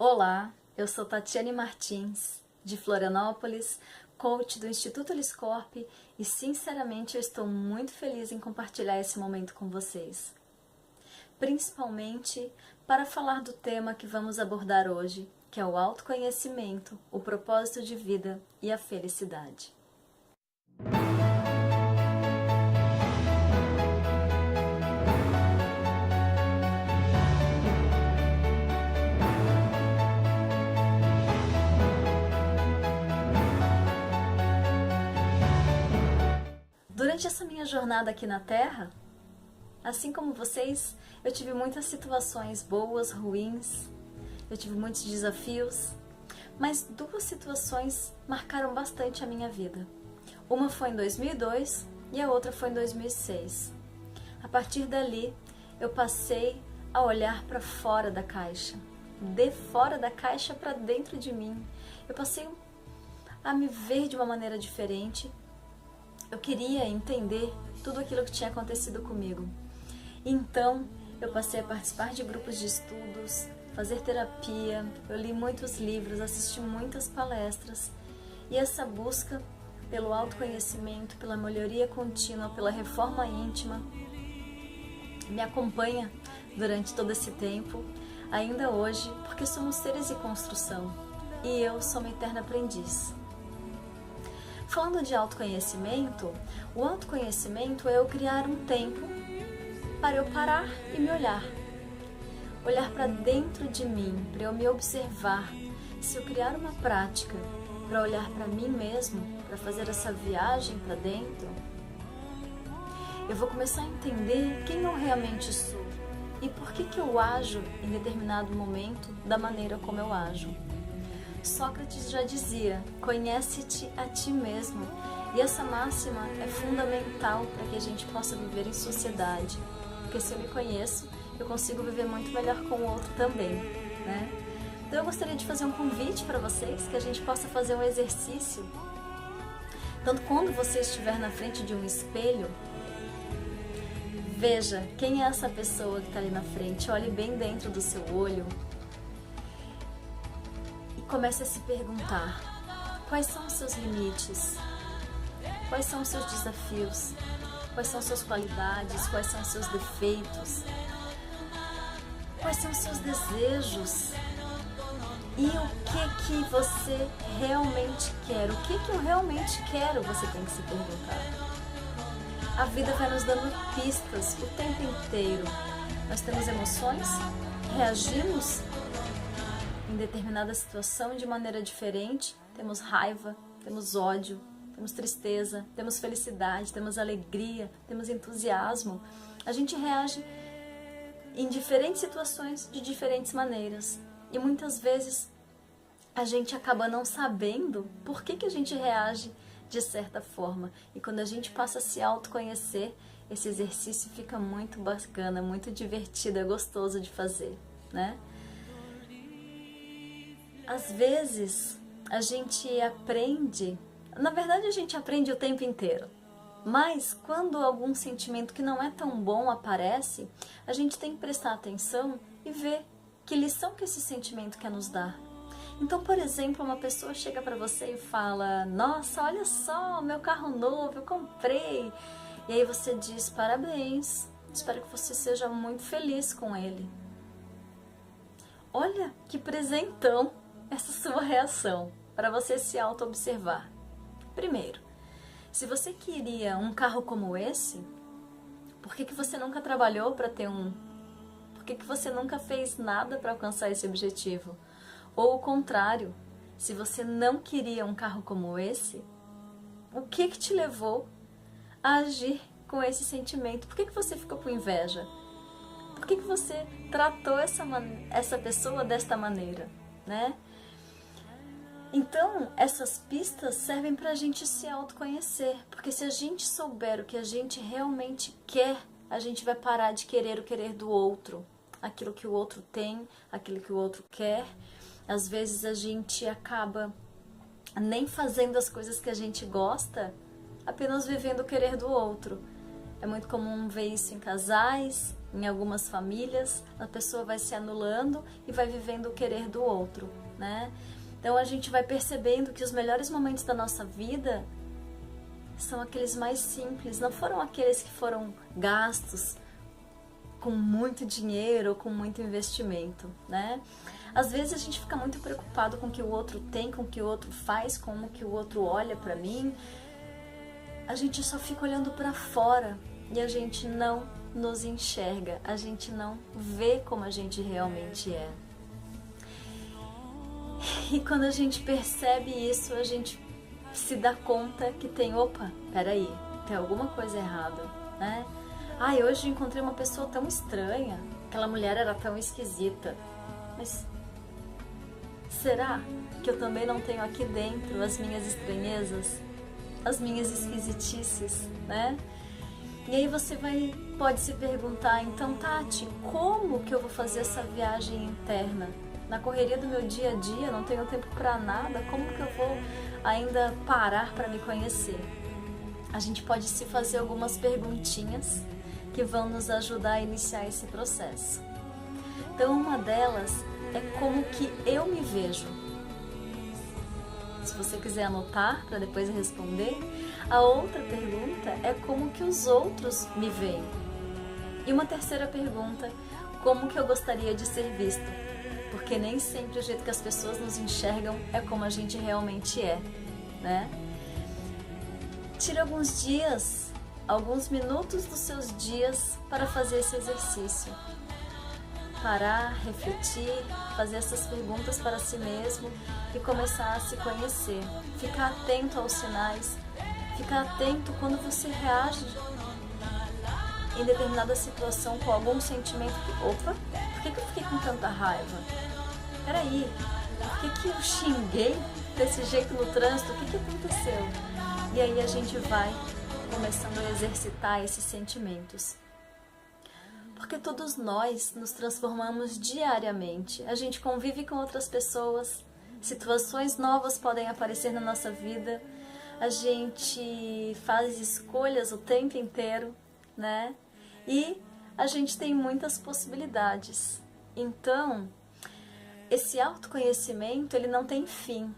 Olá, eu sou Tatiane Martins, de Florianópolis, coach do Instituto Liscorp e sinceramente eu estou muito feliz em compartilhar esse momento com vocês. Principalmente para falar do tema que vamos abordar hoje, que é o autoconhecimento, o propósito de vida e a felicidade. Durante essa minha jornada aqui na Terra, assim como vocês, eu tive muitas situações boas, ruins, eu tive muitos desafios, mas duas situações marcaram bastante a minha vida. Uma foi em 2002 e a outra foi em 2006. A partir dali, eu passei a olhar para fora da caixa, de fora da caixa para dentro de mim. Eu passei a me ver de uma maneira diferente. Eu queria entender tudo aquilo que tinha acontecido comigo. Então, eu passei a participar de grupos de estudos, fazer terapia, eu li muitos livros, assisti muitas palestras. E essa busca pelo autoconhecimento, pela melhoria contínua, pela reforma íntima, me acompanha durante todo esse tempo, ainda hoje, porque somos seres em construção e eu sou uma eterna aprendiz. Falando de autoconhecimento, o autoconhecimento é eu criar um tempo para eu parar e me olhar. Olhar para dentro de mim, para eu me observar. Se eu criar uma prática para olhar para mim mesmo, para fazer essa viagem para dentro, eu vou começar a entender quem eu realmente sou e por que eu ajo em determinado momento da maneira como eu ajo. Sócrates já dizia, conhece-te a ti mesmo. E essa máxima é fundamental para que a gente possa viver em sociedade. Porque se eu me conheço, eu consigo viver muito melhor com o outro também, né? Então eu gostaria de fazer um convite para vocês, que a gente possa fazer um exercício. Tanto quando você estiver na frente de um espelho, veja quem é essa pessoa que está ali na frente, olhe bem dentro do seu olho. Comece a se perguntar, quais são os seus limites? Quais são os seus desafios? Quais são as suas qualidades? Quais são os seus defeitos? Quais são os seus desejos? E o que você realmente quer? O que eu realmente quero? Você tem que se perguntar. A vida vai nos dando pistas o tempo inteiro. Nós temos emoções, reagimos em determinada situação de maneira diferente, temos raiva, temos ódio, temos tristeza, temos felicidade, temos alegria, temos entusiasmo. A gente reage em diferentes situações de diferentes maneiras e muitas vezes a gente acaba não sabendo por que a gente reage de certa forma. E quando a gente passa a se autoconhecer, esse exercício fica muito bacana, muito divertido, é gostoso de fazer, né? Às vezes, a gente aprende, na verdade a gente aprende o tempo inteiro, mas quando algum sentimento que não é tão bom aparece, a gente tem que prestar atenção e ver que lição que esse sentimento quer nos dar. Então, por exemplo, uma pessoa chega para você e fala, nossa, olha só, meu carro novo, eu comprei. E aí você diz, parabéns, espero que você seja muito feliz com ele. Olha que presentão! Essa sua reação, para você se auto-observar. Primeiro, se você queria um carro como esse, por que você nunca trabalhou para ter um? Por que você nunca fez nada para alcançar esse objetivo? Ou o contrário, se você não queria um carro como esse, o que te levou a agir com esse sentimento? Por que você ficou com inveja? Por que você tratou essa pessoa desta maneira, né? Então, essas pistas servem para a gente se autoconhecer, porque se a gente souber o que a gente realmente quer, a gente vai parar de querer o querer do outro, aquilo que o outro tem, aquilo que o outro quer. Às vezes a gente acaba nem fazendo as coisas que a gente gosta, apenas vivendo o querer do outro. É muito comum ver isso em casais, Em algumas famílias, a pessoa vai se anulando e vai vivendo o querer do outro, né? Então a gente vai percebendo que os melhores momentos da nossa vida são aqueles mais simples, não foram aqueles que foram gastos com muito dinheiro ou com muito investimento, né? Às vezes a gente fica muito preocupado com o que o outro tem, com o que o outro faz, com o que o outro olha pra mim. A gente só fica olhando pra fora e a gente não nos enxerga, a gente não vê como a gente realmente é. E quando a gente percebe isso, a gente se dá conta que opa, peraí, tem alguma coisa errada, né? Ai, hoje encontrei uma pessoa tão estranha, aquela mulher era tão esquisita, mas será que eu também não tenho aqui dentro as minhas estranhezas, as minhas esquisitices, né? E aí você pode se perguntar, então Tati, como que eu vou fazer essa viagem interna? Na correria do meu dia a dia, não tenho tempo para nada, como que eu vou ainda parar para me conhecer? A gente pode se fazer algumas perguntinhas que vão nos ajudar a iniciar esse processo. Então uma delas é como que eu me vejo. Se você quiser anotar para depois responder, a outra pergunta é como que os outros me veem. E uma terceira pergunta, como que eu gostaria de ser visto? Porque nem sempre o jeito que as pessoas nos enxergam é como a gente realmente é, né? Tire alguns dias, alguns minutos dos seus dias para fazer esse exercício. Parar, refletir, fazer essas perguntas para si mesmo e começar a se conhecer. Ficar atento aos sinais, ficar atento quando você reage em determinada situação com algum sentimento que, opa, por que eu fiquei com tanta raiva? Peraí, por que eu xinguei desse jeito no trânsito? O que aconteceu? E aí a gente vai começando a exercitar esses sentimentos. Porque todos nós nos transformamos diariamente. A gente convive com outras pessoas, situações novas podem aparecer na nossa vida, a gente faz escolhas o tempo inteiro, né? E a gente tem muitas possibilidades. Então, esse autoconhecimento, ele não tem fim.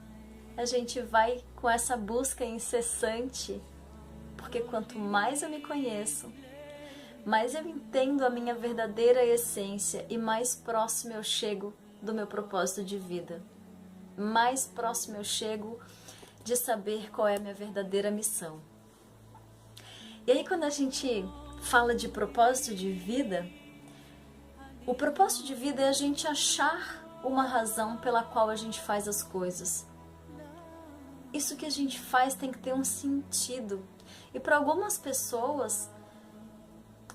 A gente vai com essa busca incessante, porque quanto mais eu me conheço, mais eu entendo a minha verdadeira essência e mais próximo eu chego do meu propósito de vida. Mais próximo eu chego de saber qual é a minha verdadeira missão. E aí quando a gente fala de propósito de vida, o propósito de vida é a gente achar uma razão pela qual a gente faz as coisas. Isso que a gente faz tem que ter um sentido. E para algumas pessoas,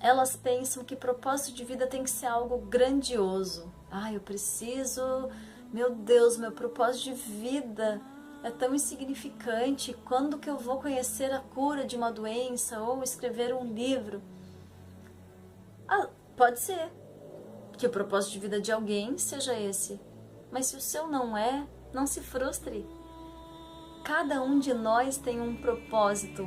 elas pensam que propósito de vida tem que ser algo grandioso. Eu preciso, meu Deus, meu propósito de vida é tão insignificante. Quando que eu vou conhecer a cura de uma doença ou escrever um livro? Pode ser que o propósito de vida de alguém seja esse. Mas se o seu não é, não se frustre. Cada um de nós tem um propósito,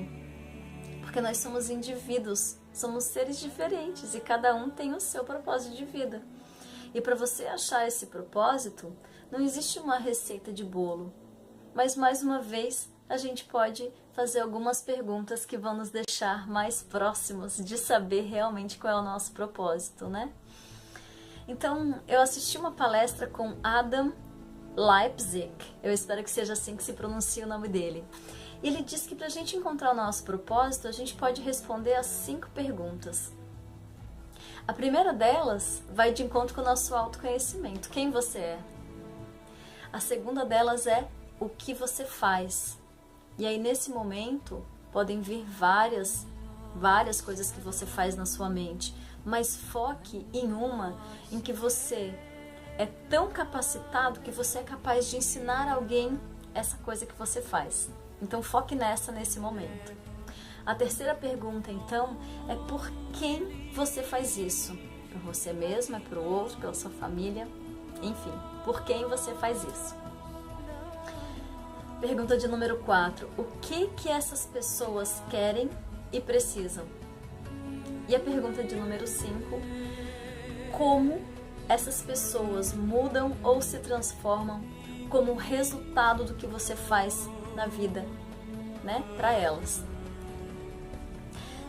porque nós somos indivíduos, somos seres diferentes e cada um tem o seu propósito de vida. E para você achar esse propósito, não existe uma receita de bolo, mas mais uma vez a gente pode fazer algumas perguntas que vão nos deixar mais próximos de saber realmente qual é o nosso propósito, né? Então, eu assisti uma palestra com Adam Leipzig, eu espero que seja assim que se pronuncia o nome dele. Ele diz que para a gente encontrar o nosso propósito, a gente pode responder as 5 perguntas. A primeira delas vai de encontro com o nosso autoconhecimento, quem você é. A segunda delas é o que você faz. E aí nesse momento podem vir várias coisas que você faz na sua mente, mas foque em uma em que você é tão capacitado que você é capaz de ensinar alguém essa coisa que você faz. Então foque nesse momento. A terceira pergunta, então, é por quem você faz isso? Por você mesmo, é para o outro, pela sua família, enfim, por quem você faz isso? Pergunta de número 4. O que essas pessoas querem e precisam? E a pergunta de número 5, como essas pessoas mudam ou se transformam como resultado do que você faz na vida, né, para elas.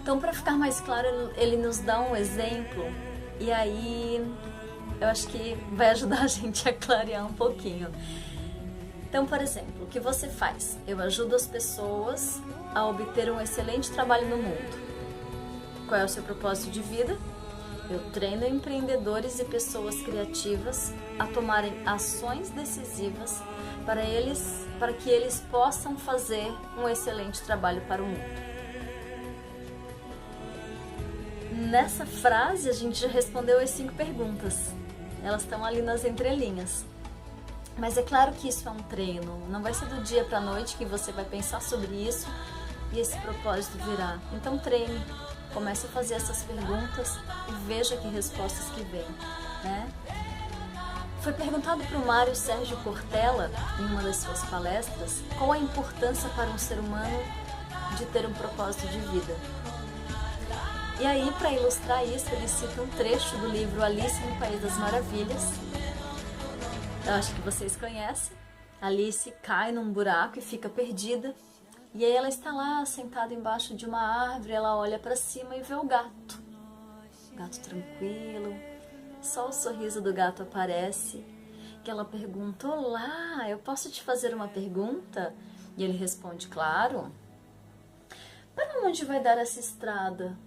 Então, para ficar mais claro, ele nos dá um exemplo e aí eu acho que vai ajudar a gente a clarear um pouquinho. Então, por exemplo, o que você faz? Eu ajudo as pessoas a obter um excelente trabalho no mundo. Qual é o seu propósito de vida? Eu treino empreendedores e pessoas criativas a tomarem ações decisivas para que eles possam fazer um excelente trabalho para o mundo. Nessa frase a gente já respondeu as 5 perguntas. Elas estão ali nas entrelinhas. Mas é claro que isso é um treino. Não vai ser do dia para a noite que você vai pensar sobre isso e esse propósito virá. Então treine. Comece a fazer essas perguntas e veja que respostas que vêm, né? Foi perguntado para o Mário Sérgio Cortella, em uma das suas palestras, qual a importância para um ser humano de ter um propósito de vida. E aí, para ilustrar isso, ele cita um trecho do livro Alice no País das Maravilhas. Eu acho que vocês conhecem. Alice cai num buraco e fica perdida. E aí ela está lá, sentada embaixo de uma árvore, ela olha para cima e vê o gato. O gato tranquilo, só o sorriso do gato aparece. Que ela pergunta, olá, eu posso te fazer uma pergunta? E ele responde, claro. Para onde vai dar essa estrada?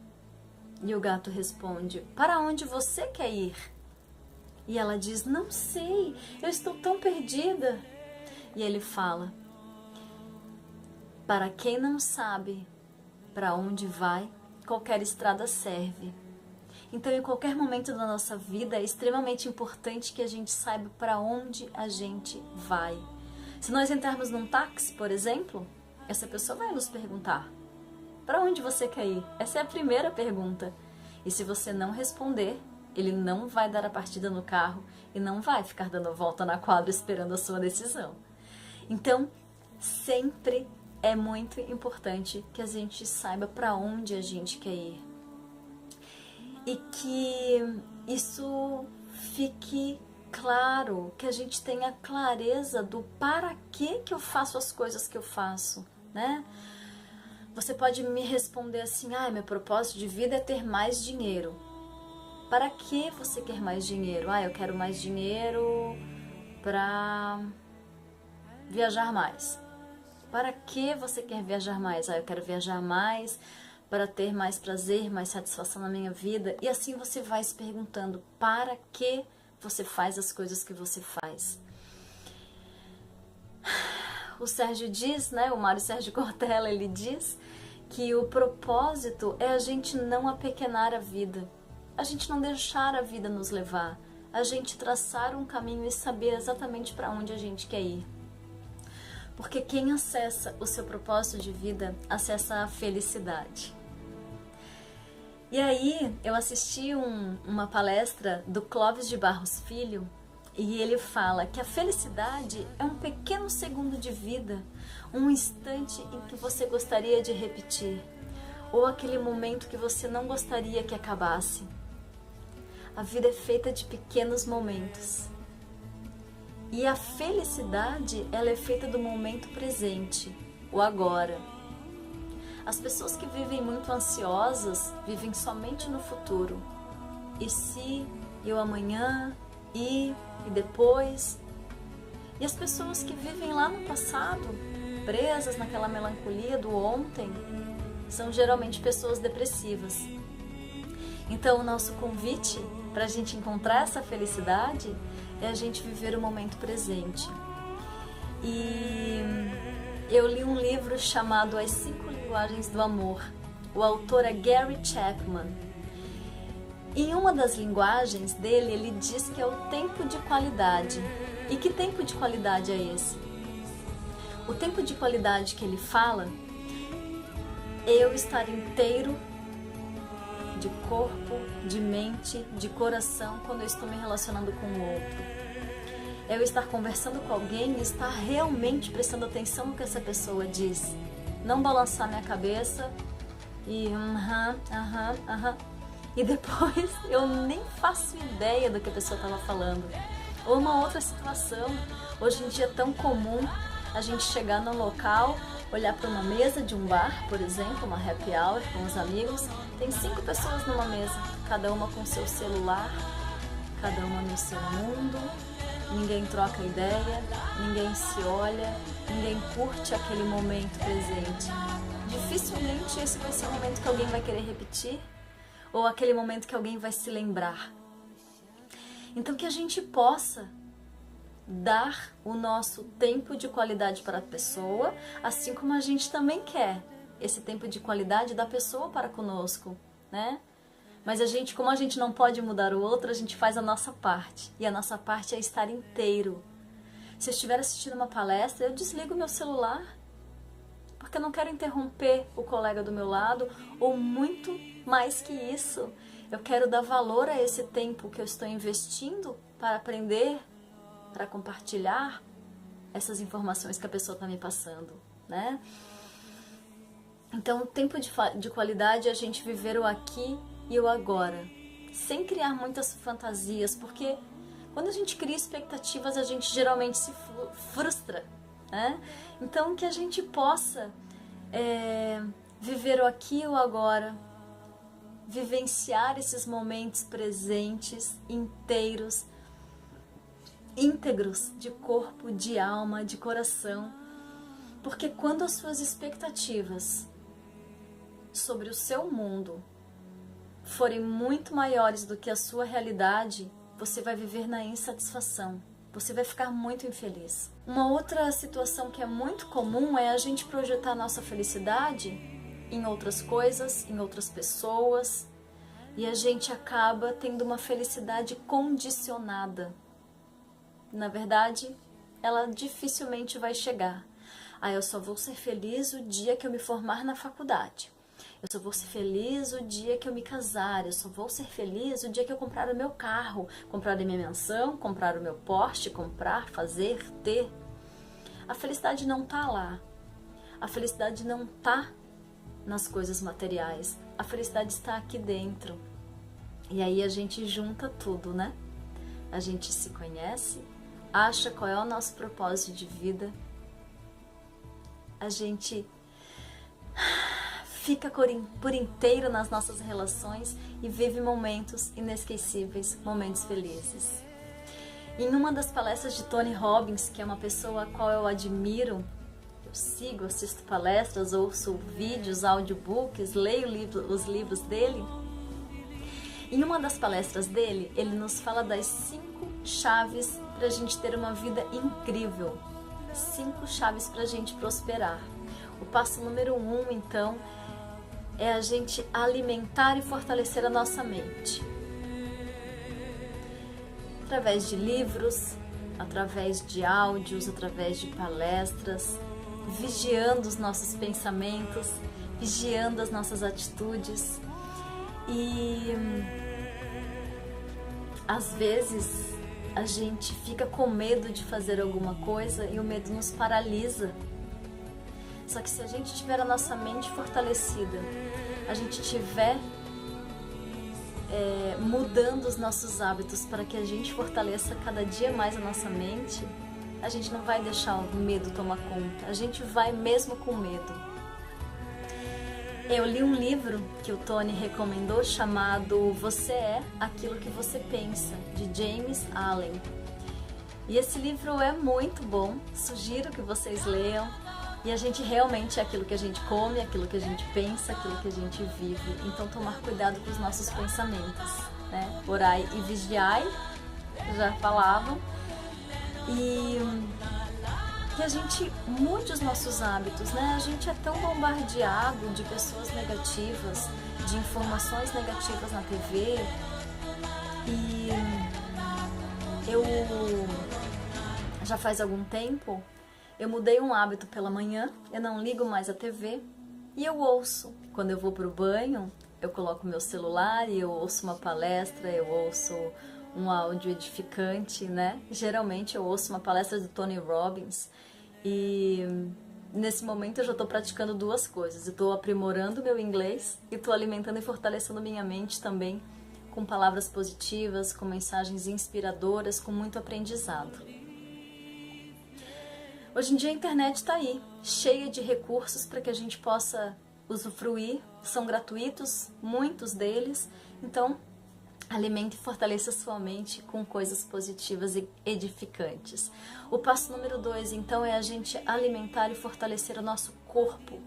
E o gato responde, para onde você quer ir? E ela diz, não sei, eu estou tão perdida. E ele fala, para quem não sabe para onde vai, qualquer estrada serve. Então, em qualquer momento da nossa vida, é extremamente importante que a gente saiba para onde a gente vai. Se nós entrarmos num táxi, por exemplo, essa pessoa vai nos perguntar, para onde você quer ir? Essa é a primeira pergunta. E se você não responder, ele não vai dar a partida no carro e não vai ficar dando volta na quadra esperando a sua decisão. Então, sempre é muito importante que a gente saiba para onde a gente quer ir. E que isso fique claro, que a gente tenha clareza do para que eu faço as coisas que eu faço, né? Você pode me responder assim, meu propósito de vida é ter mais dinheiro. Para que você quer mais dinheiro? Eu quero mais dinheiro para viajar mais. Para que você quer viajar mais? Eu quero viajar mais para ter mais prazer, mais satisfação na minha vida. E assim você vai se perguntando, para que você faz as coisas que você faz? O Sérgio diz, o Mário Sérgio Cortella, ele diz que o propósito é a gente não apequenar a vida, a gente não deixar a vida nos levar, a gente traçar um caminho e saber exatamente para onde a gente quer ir. Porque quem acessa o seu propósito de vida, acessa a felicidade. E aí, eu assisti uma palestra do Clóvis de Barros Filho, e ele fala que a felicidade é um pequeno segundo de vida, um instante em que você gostaria de repetir, ou aquele momento que você não gostaria que acabasse. A vida é feita de pequenos momentos. E a felicidade, ela é feita do momento presente, o agora. As pessoas que vivem muito ansiosas vivem somente no futuro. E se, e o amanhã, e depois. E as pessoas que vivem lá no passado, presas naquela melancolia do ontem, são geralmente pessoas depressivas. Então o nosso convite para a gente encontrar essa felicidade é a gente viver o momento presente. E eu li um livro chamado As 5 Linguagens do Amor. O autor é Gary Chapman. Em uma das linguagens dele, ele diz que é o tempo de qualidade. E que tempo de qualidade é esse? O tempo de qualidade que ele fala é eu estar inteiro de corpo, de mente, de coração quando eu estou me relacionando com o outro. É eu estar conversando com alguém e estar realmente prestando atenção no que essa pessoa diz. Não balançar minha cabeça e e depois eu nem faço ideia do que a pessoa estava falando. Ou uma outra situação, hoje em dia é tão comum a gente chegar no local, olhar para uma mesa de um bar, por exemplo, uma happy hour com os amigos, tem 5 pessoas numa mesa, cada uma com seu celular, cada uma no seu mundo, ninguém troca ideia, ninguém se olha, ninguém curte aquele momento presente. Dificilmente esse vai ser o momento que alguém vai querer repetir, ou aquele momento que alguém vai se lembrar. Então que a gente possa dar o nosso tempo de qualidade para a pessoa, assim como a gente também quer esse tempo de qualidade da pessoa para conosco, né? Mas como a gente não pode mudar o outro, a gente faz a nossa parte. E a nossa parte é estar inteiro. Se eu estiver assistindo uma palestra, eu desligo meu celular, porque eu não quero interromper o colega do meu lado, ou muito mais que isso, eu quero dar valor a esse tempo que eu estou investindo para aprender, para compartilhar essas informações que a pessoa está me passando, né? Então, o tempo de qualidade é a gente viver o aqui e o agora, sem criar muitas fantasias, porque quando a gente cria expectativas, a gente geralmente se frustra, né? Então, que a gente possa viver o aqui e o agora, vivenciar esses momentos presentes, inteiros, íntegros, de corpo, de alma, de coração. Porque quando as suas expectativas sobre o seu mundo forem muito maiores do que a sua realidade, você vai viver na insatisfação. Você vai ficar muito infeliz. Uma outra situação que é muito comum é a gente projetar nossa felicidade em outras coisas, em outras pessoas, e a gente acaba tendo uma felicidade condicionada. Na verdade, ela dificilmente vai chegar. Eu só vou ser feliz o dia que eu me formar na faculdade. Eu só vou ser feliz o dia que eu me casar. Eu só vou ser feliz o dia que eu comprar o meu carro, comprar a minha mansão, comprar o meu Porsche, comprar, fazer, ter. A felicidade não tá lá. A felicidade não tá nas coisas materiais. A felicidade está aqui dentro. E aí a gente junta tudo, né? A gente se conhece, acha qual é o nosso propósito de vida, a gente fica por inteiro nas nossas relações e vive momentos inesquecíveis, momentos felizes. Em uma das palestras de Tony Robbins, que é uma pessoa a qual eu admiro, eu sigo, assisto palestras, ouço vídeos, audiobooks, leio os livros dele. Em uma das palestras dele, ele nos fala das 5 chaves para a gente ter uma vida incrível. 5 chaves para a gente prosperar. O passo número 1, então, é a gente alimentar e fortalecer a nossa mente. Através de livros, através de áudios, através de palestras, vigiando os nossos pensamentos, vigiando as nossas atitudes. E às vezes a gente fica com medo de fazer alguma coisa e o medo nos paralisa. Só que se a gente tiver a nossa mente fortalecida, a gente tiver mudando os nossos hábitos para que a gente fortaleça cada dia mais a nossa mente, a gente não vai deixar o medo tomar conta, a gente vai mesmo com medo. Eu li um livro que o Tony recomendou chamado Você é Aquilo que Você Pensa, de James Allen. E esse livro é muito bom, sugiro que vocês leiam. E a gente realmente é aquilo que a gente come, aquilo que a gente pensa, aquilo que a gente vive. Então tomar cuidado com os nossos pensamentos, né? Orai e vigiai, já falavam. E que a gente mude os nossos hábitos, né? A gente é tão bombardeado de pessoas negativas, de informações negativas na TV. E eu já faz algum tempo eu mudei um hábito pela manhã, eu não ligo mais a TV e eu ouço. Quando eu vou pro banho, eu coloco meu celular e eu ouço uma palestra, eu ouço um áudio edificante, né? Geralmente eu ouço uma palestra do Tony Robbins e nesse momento eu já estou praticando duas coisas. Eu estou aprimorando meu inglês e estou alimentando e fortalecendo minha mente também com palavras positivas, com mensagens inspiradoras, com muito aprendizado. Hoje em dia a internet está aí, cheia de recursos para que a gente possa usufruir. São gratuitos, muitos deles. Então, alimente e fortaleça sua mente com coisas positivas e edificantes. O passo número 2, então, é a gente alimentar e fortalecer o nosso corpo.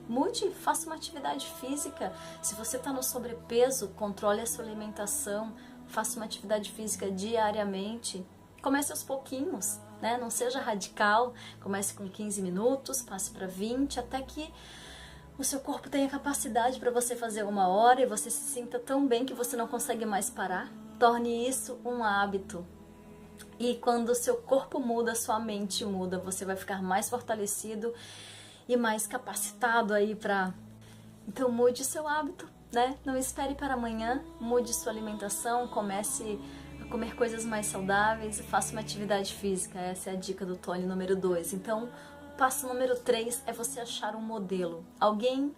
Mude, faça uma atividade física. Se você está no sobrepeso, controle a sua alimentação, faça uma atividade física diariamente. Comece aos pouquinhos, né? Não seja radical, comece com 15 minutos, passe para 20, até que o seu corpo tenha capacidade para você fazer 1 hora e você se sinta tão bem que você não consegue mais parar. Torne isso um hábito. E quando o seu corpo muda, sua mente muda, você vai ficar mais fortalecido e mais capacitado aí para... Então mude seu hábito, né? Não espere para amanhã, mude sua alimentação, comece a comer coisas mais saudáveis e faça uma atividade física. Essa é a dica do Tony número 2. Então, o passo número 3 é você achar um modelo, alguém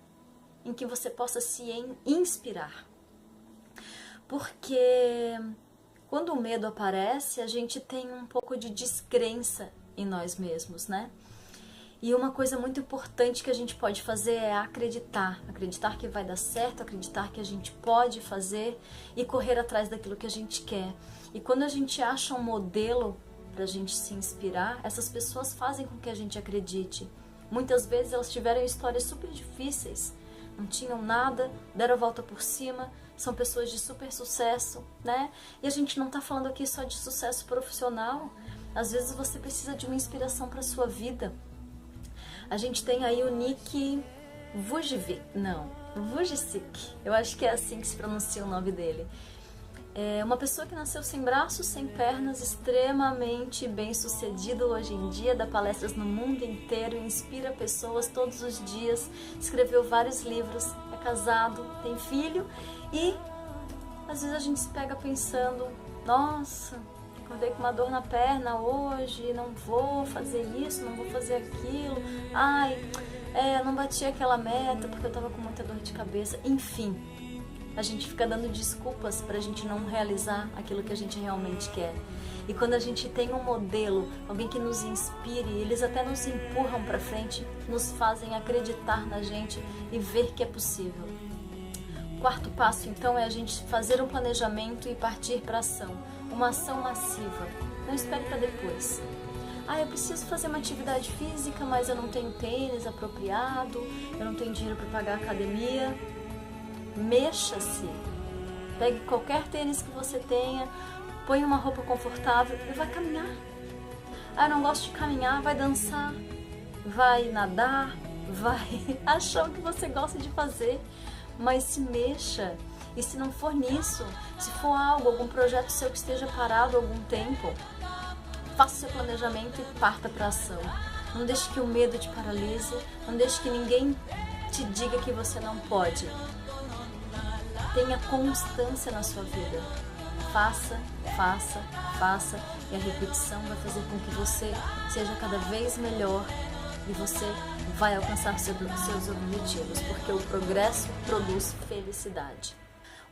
em que você possa se inspirar. Porque quando o medo aparece, a gente tem um pouco de descrença em nós mesmos, né? E uma coisa muito importante que a gente pode fazer é acreditar. Acreditar que vai dar certo, acreditar que a gente pode fazer e correr atrás daquilo que a gente quer. E quando a gente acha um modelo para a gente se inspirar, essas pessoas fazem com que a gente acredite. Muitas vezes elas tiveram histórias super difíceis, não tinham nada, deram a volta por cima, são pessoas de super sucesso, né? E a gente não está falando aqui só de sucesso profissional. Às vezes você precisa de uma inspiração para a sua vida. A gente tem aí o Nick Vujicic, eu acho que é assim que se pronuncia o nome dele. É uma pessoa que nasceu sem braços, sem pernas, extremamente bem sucedido hoje em dia, dá palestras no mundo inteiro, inspira pessoas todos os dias, escreveu vários livros, é casado, tem filho e às vezes a gente se pega pensando, nossa, acordei com uma dor na perna hoje, não vou fazer isso, não vou fazer aquilo, não bati aquela meta porque eu tava com muita dor de cabeça, enfim. A gente fica dando desculpas pra gente não realizar aquilo que a gente realmente quer. E quando a gente tem um modelo, alguém que nos inspire, eles até nos empurram pra frente, nos fazem acreditar na gente e ver que é possível. O quarto passo, então, é a gente fazer um planejamento e partir para ação. Uma ação massiva. Não espere para depois. Eu preciso fazer uma atividade física, mas eu não tenho tênis apropriado, eu não tenho dinheiro para pagar a academia. Mexa-se. Pegue qualquer tênis que você tenha, põe uma roupa confortável e vai caminhar. Não gosto de caminhar, vai dançar, vai nadar, vai achar o que você gosta de fazer, mas se mexa. E se não for nisso, se for algum projeto seu que esteja parado há algum tempo, faça seu planejamento e parta para ação. Não deixe que o medo te paralise, não deixe que ninguém te diga que você não pode. Tenha constância na sua vida. Faça, faça, faça, e a repetição vai fazer com que você seja cada vez melhor e você vai alcançar seus objetivos, porque o progresso produz felicidade.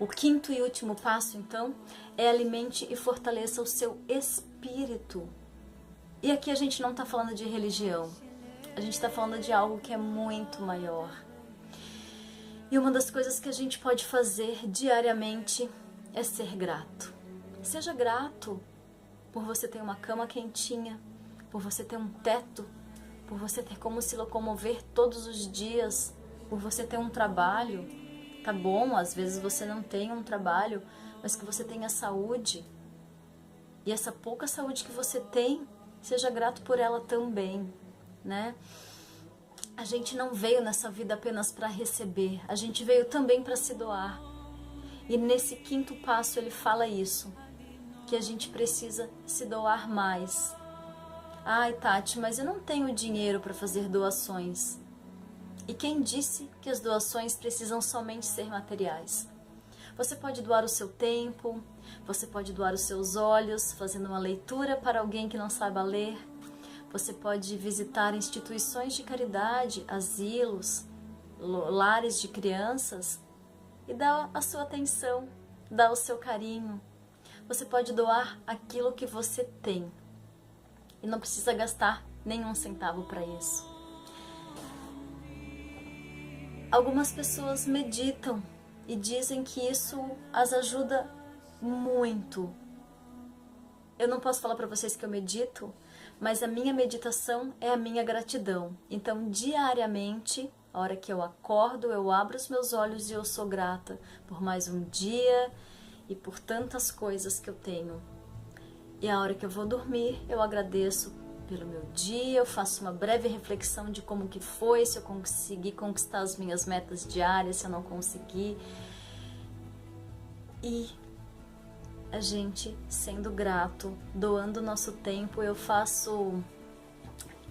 O quinto e último passo, então, é alimente e fortaleça o seu espírito. E aqui a gente não está falando de religião, a gente está falando de algo que é muito maior. E uma das coisas que a gente pode fazer diariamente é ser grato. Seja grato por você ter uma cama quentinha, por você ter um teto, por você ter como se locomover todos os dias, por você ter um trabalho. Tá bom, às vezes você não tem um trabalho, mas que você tenha saúde. E essa pouca saúde que você tem, seja grato por ela também, né? A gente não veio nessa vida apenas para receber, a gente veio também para se doar. E nesse quinto passo ele fala isso, que a gente precisa se doar mais. Tati, mas eu não tenho dinheiro para fazer doações. E quem disse que as doações precisam somente ser materiais? Você pode doar o seu tempo, você pode doar os seus olhos, fazendo uma leitura para alguém que não saiba ler. Você pode visitar instituições de caridade, asilos, lares de crianças e dar a sua atenção, dar o seu carinho. Você pode doar aquilo que você tem e não precisa gastar nenhum centavo para isso. Algumas pessoas meditam e dizem que isso as ajuda muito. Eu não posso falar para vocês que eu medito, mas a minha meditação é a minha gratidão. Então, diariamente, a hora que eu acordo, eu abro os meus olhos e eu sou grata por mais um dia e por tantas coisas que eu tenho. E a hora que eu vou dormir, eu agradeço pelo meu dia, eu faço uma breve reflexão de como que foi, se eu consegui conquistar as minhas metas diárias, se eu não consegui. E a gente sendo grato, doando o nosso tempo, eu faço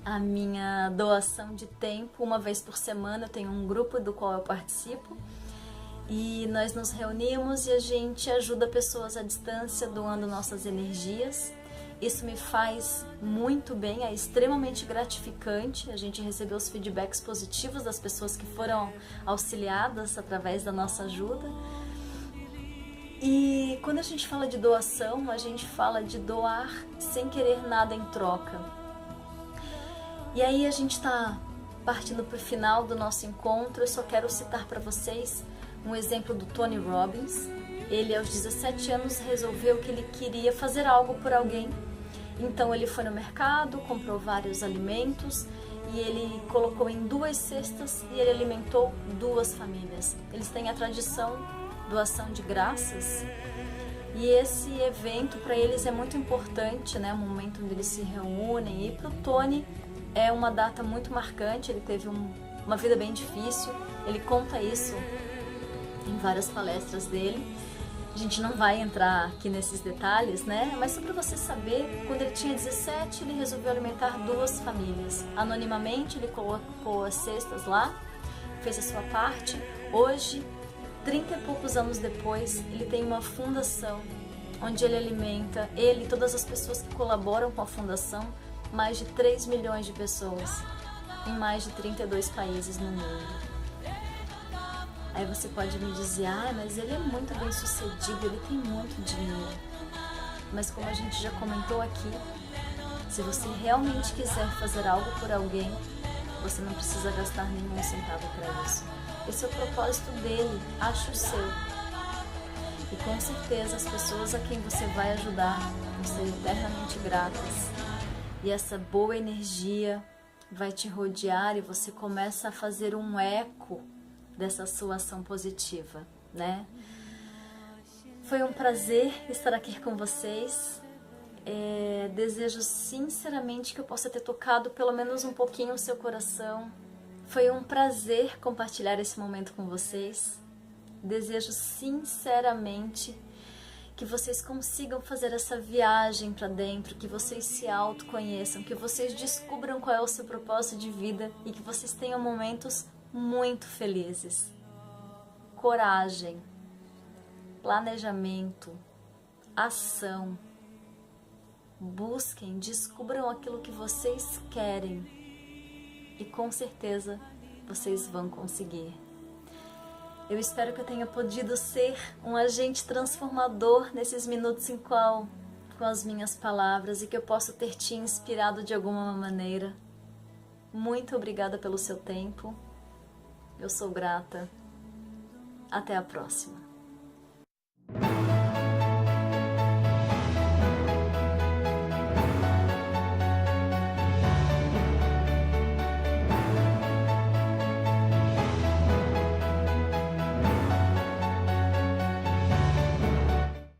a minha doação de tempo uma vez por semana. Eu tenho um grupo do qual eu participo e nós nos reunimos e a gente ajuda pessoas à distância doando nossas energias. Isso me faz muito bem, é extremamente gratificante. A gente recebeu os feedbacks positivos das pessoas que foram auxiliadas através da nossa ajuda. E quando a gente fala de doação, a gente fala de doar sem querer nada em troca. E aí a gente está partindo para o final do nosso encontro. Eu só quero citar para vocês um exemplo do Tony Robbins. Ele, aos 17 anos, resolveu que ele queria fazer algo por alguém. Então ele foi no mercado, comprou vários alimentos e ele colocou em 2 cestas e ele alimentou 2 famílias. Eles têm a tradição doação de graças e esse evento para eles é muito importante, né? O momento onde eles se reúnem. E para o Tony é uma data muito marcante. Ele teve uma vida bem difícil, ele conta isso em várias palestras dele. A gente não vai entrar aqui nesses detalhes, né? Mas só para você saber, quando ele tinha 17, ele resolveu alimentar 2 famílias. Anonimamente, ele colocou as cestas lá, fez a sua parte. Hoje, 30 e poucos anos depois, ele tem uma fundação onde ele alimenta, ele e todas as pessoas que colaboram com a fundação, mais de 3 milhões de pessoas em mais de 32 países no mundo. Aí você pode me dizer, mas ele é muito bem sucedido, ele tem muito dinheiro. Mas como a gente já comentou aqui, se você realmente quiser fazer algo por alguém, você não precisa gastar nenhum centavo para isso. Esse é o propósito dele, acho o seu. E com certeza as pessoas a quem você vai ajudar vão ser eternamente gratas. E essa boa energia vai te rodear e você começa a fazer um eco dessa sua ação positiva, né? Foi um prazer estar aqui com vocês. Desejo sinceramente que eu possa ter tocado pelo menos um pouquinho o seu coração. Foi um prazer compartilhar esse momento com vocês. Desejo sinceramente que vocês consigam fazer essa viagem para dentro, que vocês se autoconheçam, que vocês descubram qual é o seu propósito de vida e que vocês tenham momentos muito felizes. Coragem, planejamento, ação. Busquem, descubram aquilo que vocês querem e com certeza vocês vão conseguir. Eu espero que eu tenha podido ser um agente transformador nesses minutos com as minhas palavras e que eu possa ter te inspirado de alguma maneira. Muito obrigada pelo seu tempo. Eu sou grata. Até a próxima.